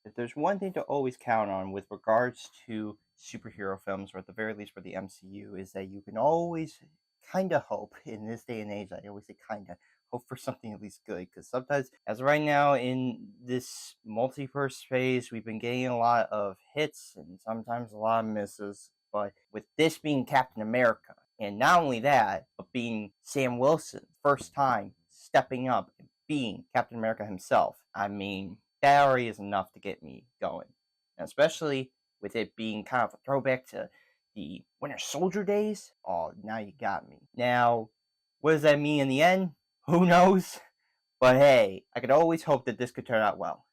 if there's one thing to always count on with regards to superhero films, or at the very least for the MCU, is that you can always kind of hope in this day and age. I always say kind of hope for something at least good, because sometimes, as right now in this multiverse phase, we've been getting a lot of hits and sometimes a lot of misses. But with this being Captain America, and not only that, but being Sam Wilson, first time stepping up and being Captain America himself, I mean, that already is enough to get me going. And especially with it being kind of a throwback to the Winter Soldier days. Oh, now you got me. Now, what does that mean in the end? Who knows? But hey, I could always hope that this could turn out well.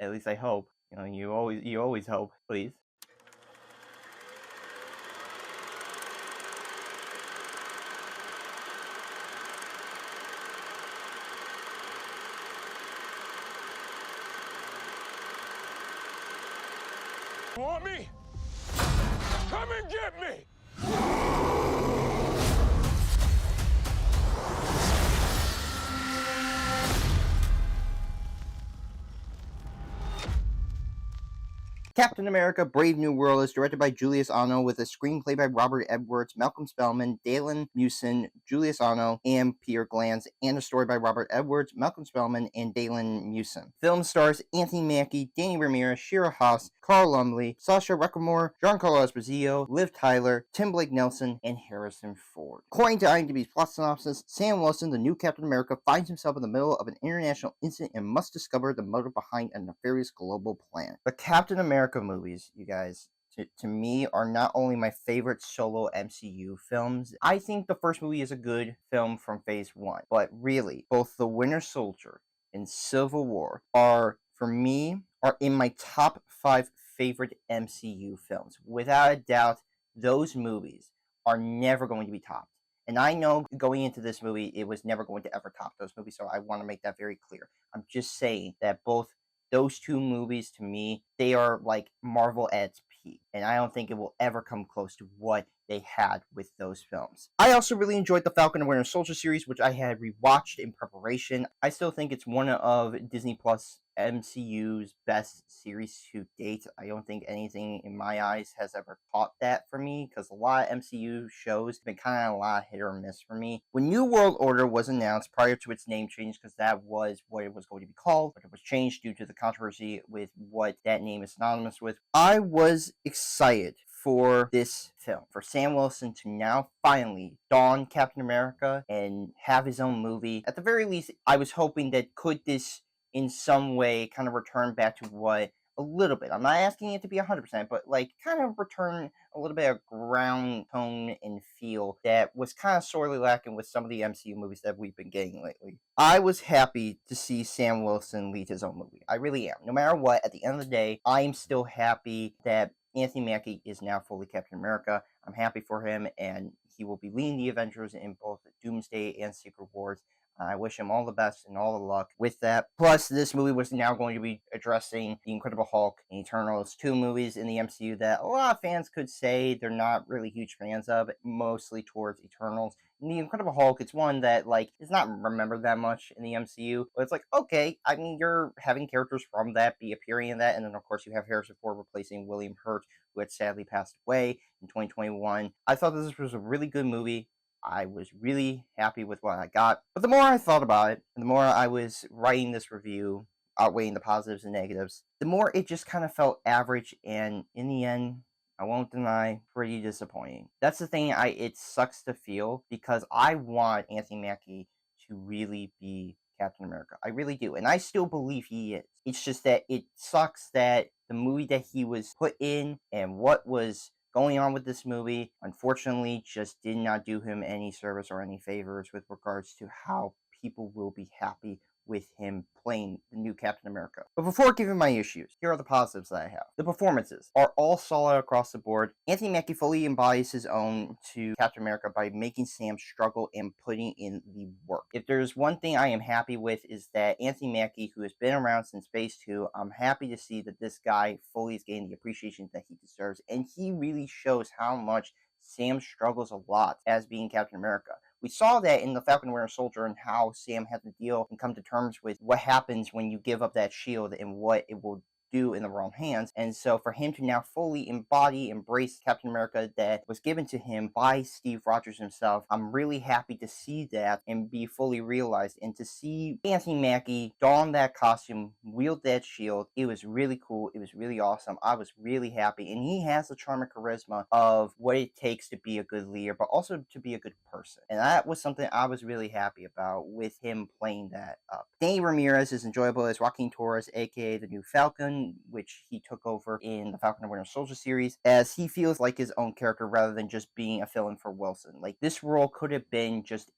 At least I hope. You always hope, please. Want me? Come and get me! Captain America Brave New World is directed by Julius Onah with a screenplay by Robert Edwards, Malcolm Spellman, Dalan, Musson, Julius Onah, and Peter Glanz, and a story by Robert Edwards, Malcolm Spellman, and Dalan Musson. Film stars Anthony Mackie, Danny Ramirez, Shira, Haas, Carl Lumbly, Xosha, Roquemore, Giancarlo Esposito, Liv Tyler, Tim Blake Nelson, and Harrison Ford. According to IMDb's plot synopsis, Sam Wilson, the new Captain America, finds himself in the middle of an international incident and must discover the motive behind a nefarious global plan. The Captain America movies, you guys, to me, are not only my favorite solo MCU films. I think the first movie is a good film from phase one, but really, both The Winter Soldier and Civil War for me, are in my top 5 favorite MCU films. Without a doubt, those movies are never going to be topped. And I know going into this movie, it was never going to ever top those movies, so I want to make that very clear. I'm just saying that both those two movies, to me, they are like Marvel at its peak. And I don't think it will ever come close to what they had with those films. I also really enjoyed the Falcon and Winter Soldier series, which I had rewatched in preparation. I still think it's one of Disney Plus MCU's best series to date. I don't think anything in my eyes has ever topped that for me, because a lot of MCU shows have been kind of a lot hit or miss for me. When New World Order was announced prior to its name change, because that was what it was going to be called, but it was changed due to the controversy with what that name is synonymous with, I was excited for this film, for Sam Wilson to now finally don Captain America and have his own movie. At the very least, I was hoping that could this in some way kind of return back to what a little bit, I'm not asking it to be 100%, but like kind of return a little bit of ground tone and feel that was kind of sorely lacking with some of the MCU movies that we've been getting lately. I was happy to see Sam Wilson lead his own movie. I really am. No matter what, at the end of the day, I'm still happy that Anthony Mackie is now fully Captain America. I'm happy for him, and he will be leading the Avengers in both Doomsday and Secret Wars. I wish him all the best and all the luck with that. Plus, this movie was now going to be addressing The Incredible Hulk and Eternals, 2 movies in the MCU that a lot of fans could say they're not really huge fans of, mostly towards Eternals. And The Incredible Hulk, it's one that, like, is not remembered that much in the MCU, but it's like, okay, I mean, you're having characters from that be appearing in that, and then, of course, you have Harrison Ford replacing William Hurt, who had sadly passed away in 2021. I thought this was a really good movie. I was really happy with what I got. But the more I thought about it, and the more I was writing this review, outweighing the positives and negatives, the more it just kind of felt average, and in the end, I won't deny, pretty disappointing. That's the thing, it sucks to feel, because I want Anthony Mackie to really be Captain America. I really do, and I still believe he is. It's just that it sucks that the movie that he was put in and what was going on with this movie, unfortunately, just did not do him any service or any favors with regards to how people will be happy with him playing the new Captain America. But before giving my issues, here are the positives that I have. The performances are all solid across the board. Anthony Mackie fully embodies his own to Captain America by making Sam struggle and putting in the work. If there's one thing I am happy with, is that Anthony Mackie, who has been around since Phase 2, I'm happy to see that this guy fully is getting the appreciation that he deserves, and he really shows how much Sam struggles a lot as being Captain America. We saw that in the Falcon and Winter Soldier and how Sam had to deal and come to terms with what happens when you give up that shield and what it will do in the wrong hands. And so for him to now fully embrace Captain America that was given to him by Steve Rogers himself, I'm really happy to see that and be fully realized. And to see Anthony Mackie don that costume, wield that shield, it was really cool. It was really awesome. I was really happy. And he has the charm and charisma of what it takes to be a good leader, but also to be a good person. And that was something I was really happy about with him playing that up. Danny Ramirez is enjoyable as Joaquin Torres, aka the new Falcon, which he took over in the Falcon and Winter Soldier series, as he feels like his own character rather than just being a fill-in for Wilson. Like, this role could have been just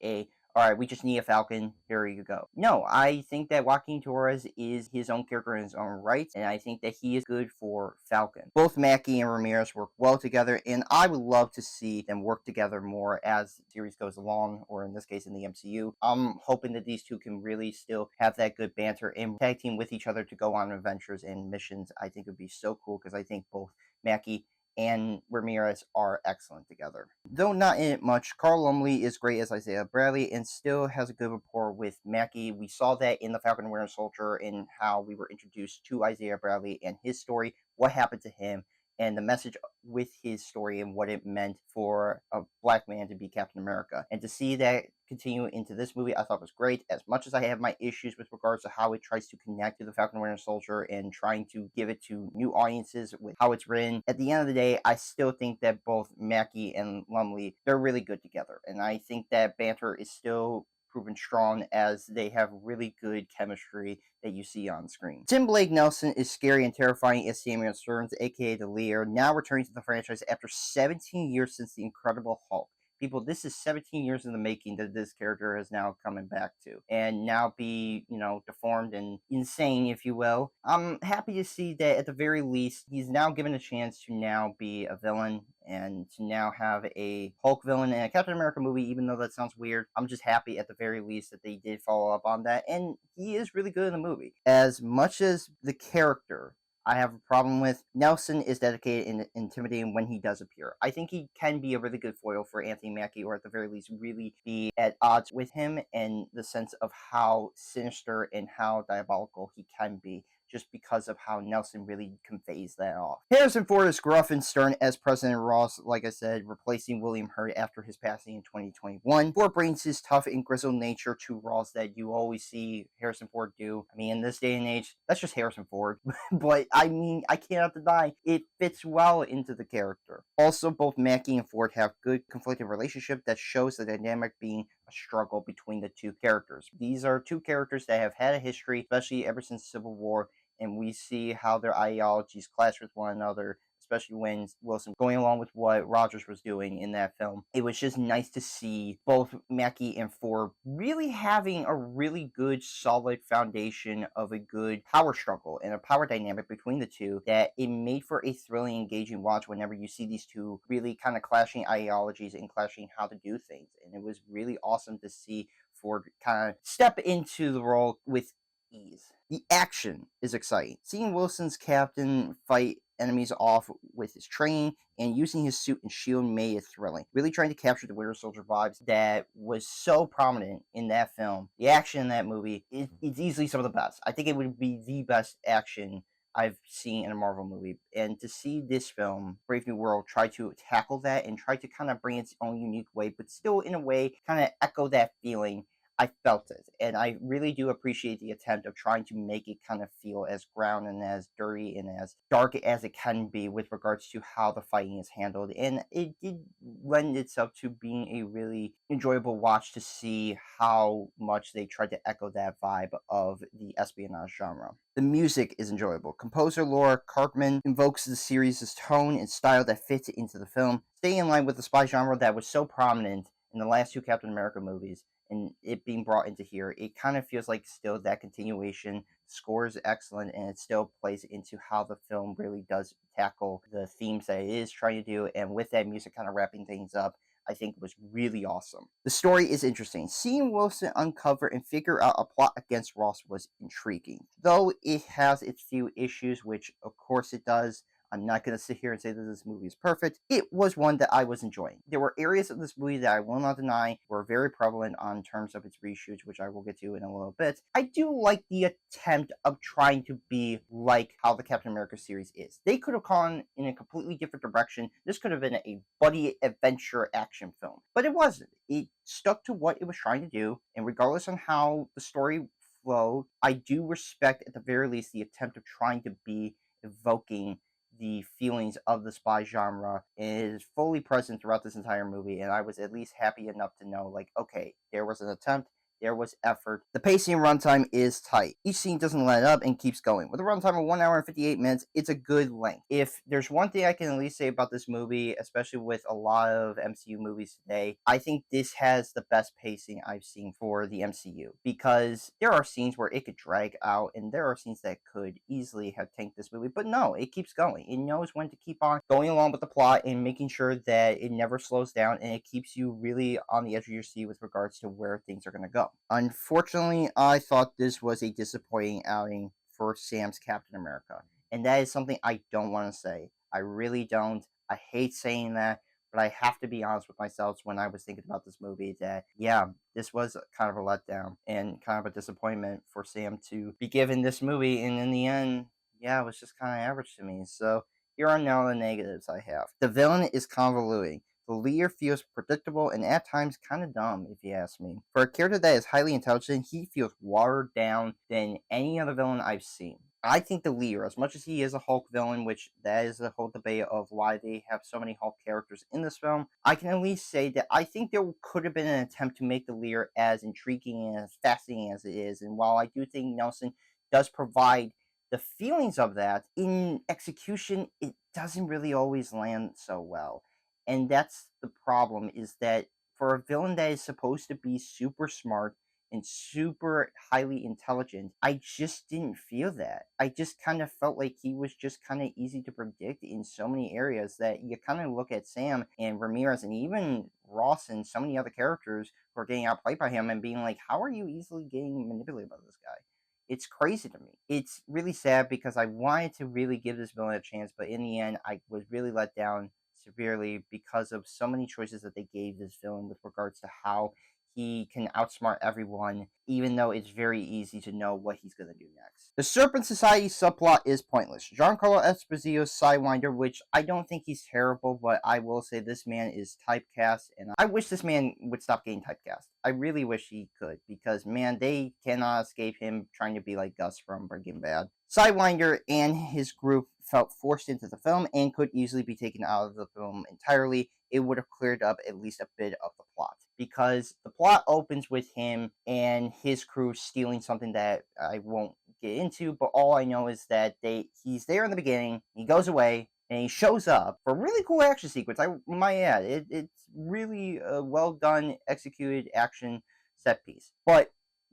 all right, we just need a Falcon, here you go. No, I think that Joaquin Torres is his own character in his own right, and I think that he is good for Falcon. Both Mackie and Ramirez work well together, and I would love to see them work together more as the series goes along, or in this case in the MCU. I'm hoping that these two can really still have that good banter and tag team with each other to go on adventures and missions. I think it would be so cool, because I think both Mackie and Ramirez are excellent together. Though not in it much, Carl Lumbly is great as Isaiah Bradley and still has a good rapport with Mackie. We saw that in the Falcon and Winter Soldier in how we were introduced to Isaiah Bradley and his story, what happened to him, and the message with his story and what it meant for a black man to be Captain America. And to see that continue into this movie, I thought was great. As much as I have my issues with regards to how it tries to connect to the Falcon and Winter Soldier and trying to give it to new audiences with how it's written, at the end of the day, I still think that both Mackie and Lumbly, they're really good together. And I think that banter is still proven strong as they have really good chemistry that you see on screen. Tim Blake Nelson is scary and terrifying as Samuel Stearns, aka the Leader, now returning to the franchise after 17 years since The Incredible Hulk. People, this is 17 years in the making that this character is now coming back to, and now be, deformed and insane, if you will. I'm happy to see that at the very least, he's now given a chance to now be a villain and to now have a Hulk villain in a Captain America movie, even though that sounds weird. I'm just happy at the very least that they did follow up on that, and he is really good in the movie. As much as the character I have a problem with, Nelson is dedicated and intimidating when he does appear. I think he can be a really good foil for Anthony Mackie, or at the very least really be at odds with him in the sense of how sinister and how diabolical he can be, just because of how Nelson really conveys that off. Harrison Ford is gruff and stern as President Ross, like I said, replacing William Hurt after his passing in 2021. Ford brings his tough and grizzled nature to Ross that you always see Harrison Ford do. I mean, in this day and age, that's just Harrison Ford. But I mean, I cannot deny it fits well into the character. Also, both Mackie and Ford have good conflicted relationship that shows the dynamic being a struggle between the two characters. These are two characters that have had a history, especially ever since Civil War, and we see how their ideologies clash with one another, especially when Wilson going along with what Rogers was doing in that film. It was just nice to see both Mackie and Ford really having a really good, solid foundation of a good power struggle and a power dynamic between the two, that it made for a thrilling, engaging watch whenever you see these two really kind of clashing ideologies and clashing how to do things. And it was really awesome to see Ford kind of step into the role with ease. The action is exciting. Seeing Wilson's captain fight enemies off with his training and using his suit and shield made it thrilling. Really trying to capture the Winter Soldier vibes that was so prominent in that film. The action in that movie is easily some of the best. I think it would be the best action I've seen in a Marvel movie. And to see this film, Brave New World, try to tackle that and try to kind of bring its own unique way, but still in a way kind of echo that feeling, I felt it, and I really do appreciate the attempt of trying to make it kind of feel as ground and as dirty and as dark as it can be with regards to how the fighting is handled. And it did lend itself to being a really enjoyable watch to see how much they tried to echo that vibe of the espionage genre. The music is enjoyable. Composer Laura Karpman invokes the series' tone and style that fits into the film, staying in line with the spy genre that was so prominent in the last two Captain America movies. And it being brought into here, it kind of feels like still that continuation. Score is excellent, and it still plays into how the film really does tackle the themes that it is trying to do. And with that music kind of wrapping things up, I think was really awesome. The story is interesting. Seeing Wilson uncover and figure out a plot against Ross was intriguing. Though it has its few issues, which of course it does, I'm not going to sit here and say that this movie is perfect. It was one that I was enjoying. There were areas of this movie that I will not deny were very prevalent on terms of its reshoots, which I will get to in a little bit. I do like the attempt of trying to be like how the Captain America series is. They could have gone in a completely different direction. This could have been a buddy adventure action film, but it wasn't. It stuck to what it was trying to do, and regardless on how the story flowed, I do respect at the very least the attempt of trying to be evoking the feelings of the spy genre. It is fully present throughout this entire movie, and I was at least happy enough to know, like, okay, there was an attempt, there was effort. The pacing and runtime is tight. Each scene doesn't let up and keeps going. With a runtime of 1 hour and 58 minutes, it's a good length. If there's one thing I can at least say about this movie, especially with a lot of MCU movies today, I think this has the best pacing I've seen for the MCU. Because there are scenes where it could drag out, and there are scenes that could easily have tanked this movie, but no, it keeps going. It knows when to keep on going along with the plot and making sure that it never slows down, and it keeps you really on the edge of your seat with regards to where things are going to go. Unfortunately, I thought this was a disappointing outing for Sam's Captain America. And that is something I don't want to say. I really don't. I hate saying that, but I have to be honest with myself when I was thinking about this movie that, yeah, this was kind of a letdown and kind of a disappointment for Sam to be given this movie. And in the end, yeah, it was just kind of average to me. So here are now the negatives I have. The villain is convoluting. The leader feels predictable and at times kind of dumb, if you ask me. For a character that is highly intelligent, he feels watered down than any other villain I've seen. I think the leader, as much as he is a Hulk villain, which that is the whole debate of why they have so many Hulk characters in this film, I can at least say that I think there could have been an attempt to make the leader as intriguing and as fascinating as it is. And while I do think Nelson does provide the feelings of that, in execution, it doesn't really always land so well. And that's the problem, is that for a villain that is supposed to be super smart and super highly intelligent, I just didn't feel that. I just kind of felt like he was just kind of easy to predict in so many areas that you kind of look at Sam and Ramirez and even Ross and so many other characters who are getting outplayed by him and being like, how are you easily getting manipulated by this guy? It's crazy to me. It's really sad because I wanted to really give this villain a chance, but in the end, I was really let down severely because of so many choices that they gave this villain with regards to how he can outsmart everyone, even though it's very easy to know what he's going to do next. The Serpent Society subplot is pointless. Giancarlo Esposito's Sidewinder, which I don't think he's terrible, but I will say this man is typecast, and I wish this man would stop getting typecast. I really wish he could, because, man, they cannot escape him trying to be like Gus from Breaking Bad. Sidewinder and his group felt forced into the film and could easily be taken out of the film entirely. It would have cleared up at least a bit of the plot, because the plot opens with him and his crew stealing something that I won't get into, but all I know is that he's there in the beginning, he goes away, and he shows up for a really cool action sequence. I might add, it's really a well done, executed action set piece. But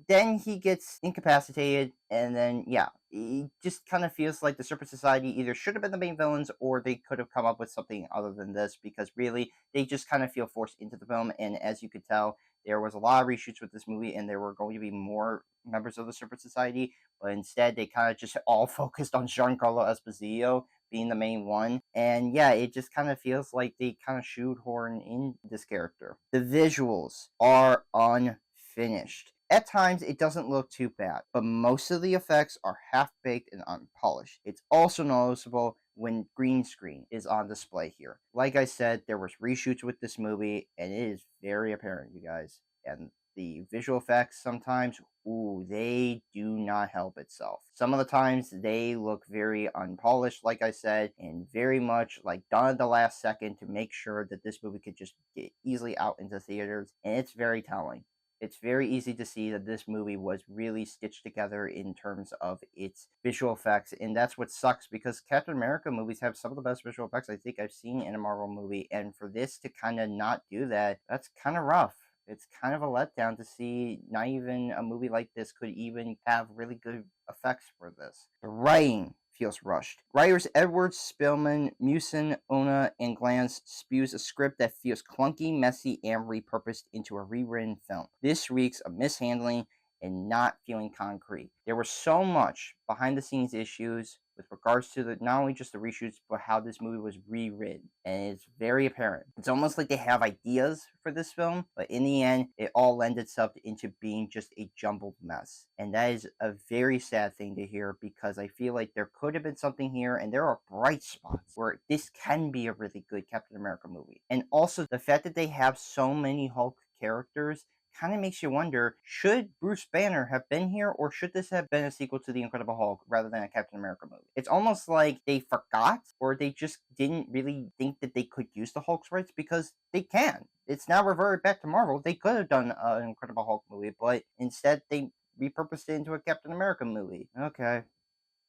then he gets incapacitated, and then, yeah, it just kind of feels like the Serpent Society either should have been the main villains or they could have come up with something other than this, because really, they just kind of feel forced into the film. And as you could tell, there was a lot of reshoots with this movie, and there were going to be more members of the Serpent Society, but instead, they kind of just all focused on Giancarlo Esposito being the main one. And yeah, it just kind of feels like they kind of shoehorn in this character. The visuals are unfinished. At times, it doesn't look too bad, but most of the effects are half-baked and unpolished. It's also noticeable when green screen is on display here. Like I said, there was reshoots with this movie, and it is very apparent, you guys. And the visual effects sometimes, ooh, they do not help itself. Some of the times, they look very unpolished, like I said, and very much like done at the last second to make sure that this movie could just get easily out into theaters, and it's very telling. It's very easy to see that this movie was really stitched together in terms of its visual effects, and that's what sucks, because Captain America movies have some of the best visual effects I think I've seen in a Marvel movie, and for this to kind of not do that, that's kind of rough. It's kind of a letdown to see not even a movie like this could even have really good effects for this. The writing feels rushed. Writers Edwards, Spellman, Musson, Onah, and Glanz spews a script that feels clunky, messy, and repurposed into a rewritten film. This reeks of mishandling and not feeling concrete. There was so much behind the scenes issues with regards to not only just the reshoots, but how this movie was rewritten. And it's very apparent. It's almost like they have ideas for this film, but in the end, it all lends itself into being just a jumbled mess. And that is a very sad thing to hear, because I feel like there could have been something here, and there are bright spots where this can be a really good Captain America movie. And also the fact that they have so many Hulk characters kind of makes you wonder, should Bruce Banner have been here, or should this have been a sequel to The Incredible Hulk rather than a Captain America movie? It's almost like they forgot, or they just didn't really think that they could use the Hulk's rights, because they can. It's now reverted back to Marvel. They could have done an Incredible Hulk movie, but instead they repurposed it into a Captain America movie. Okay.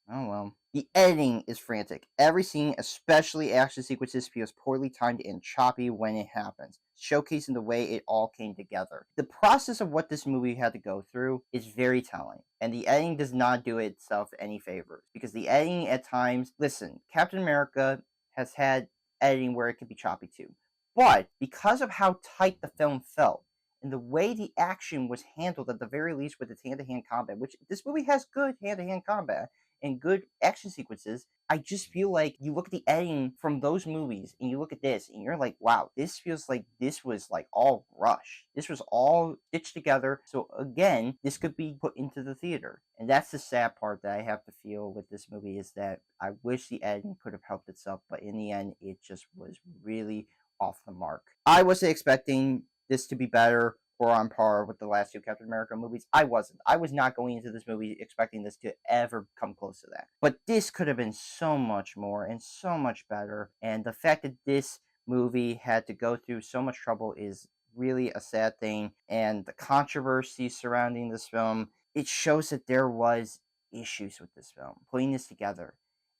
Oh well. The editing is frantic. Every scene, especially action sequences, feels poorly timed and choppy when it happens, showcasing the way it all came together. The process of what this movie had to go through is very telling, and the editing does not do itself any favors, because the editing at times, listen, Captain America has had editing where it can be choppy too, but because of how tight the film felt, and the way the action was handled, at the very least with its hand-to-hand combat, which this movie has good hand-to-hand combat and good action sequences, I just feel like you look at the editing from those movies and you look at this and you're like, wow, this feels like this was like all rushed. This was all stitched together. So again, this could be put into the theater. And that's the sad part that I have to feel with this movie, is that I wish the editing could have helped itself, but in the end, it just was really off the mark. I wasn't expecting this to be better or on par with the last two Captain America movies. I wasn't. I was not going into this movie expecting this to ever come close to that. But this could have been so much more and so much better. And the fact that this movie had to go through so much trouble is really a sad thing. And the controversy surrounding this film, it shows that there was issues with this film, putting this together.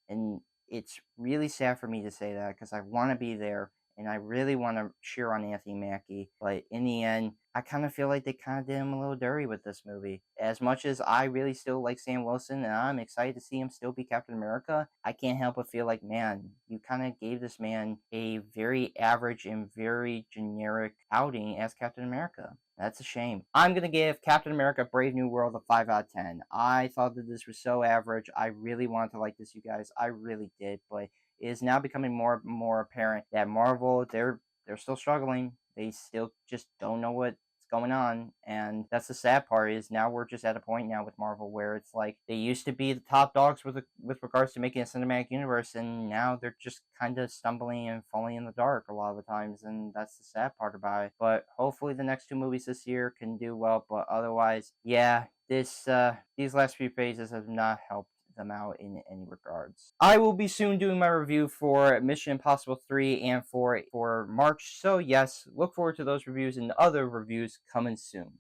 And it's really sad for me to say that, because I want to be there and I really want to cheer on Anthony Mackie. But in the end, I kind of feel like they kind of did him a little dirty with this movie. As much as I really still like Sam Wilson and I'm excited to see him still be Captain America, I can't help but feel like, man, you kind of gave this man a very average and very generic outing as Captain America. That's a shame. I'm going to give Captain America Brave New World a 5 out of 10. I thought that this was so average. I really wanted to like this, you guys. I really did. But it is now becoming more and more apparent that Marvel, they're still struggling. They still just don't know what's going on, and that's the sad part, is now we're just at a point now with Marvel where it's like they used to be the top dogs with regards to making a cinematic universe, and now they're just kind of stumbling and falling in the dark a lot of the times, and that's the sad part about it. But hopefully the next two movies this year can do well, but otherwise, yeah, these last few phases have not helped them out in any regards. I will be soon doing my review for Mission Impossible 3 and for March, so yes, look forward to those reviews and other reviews coming soon.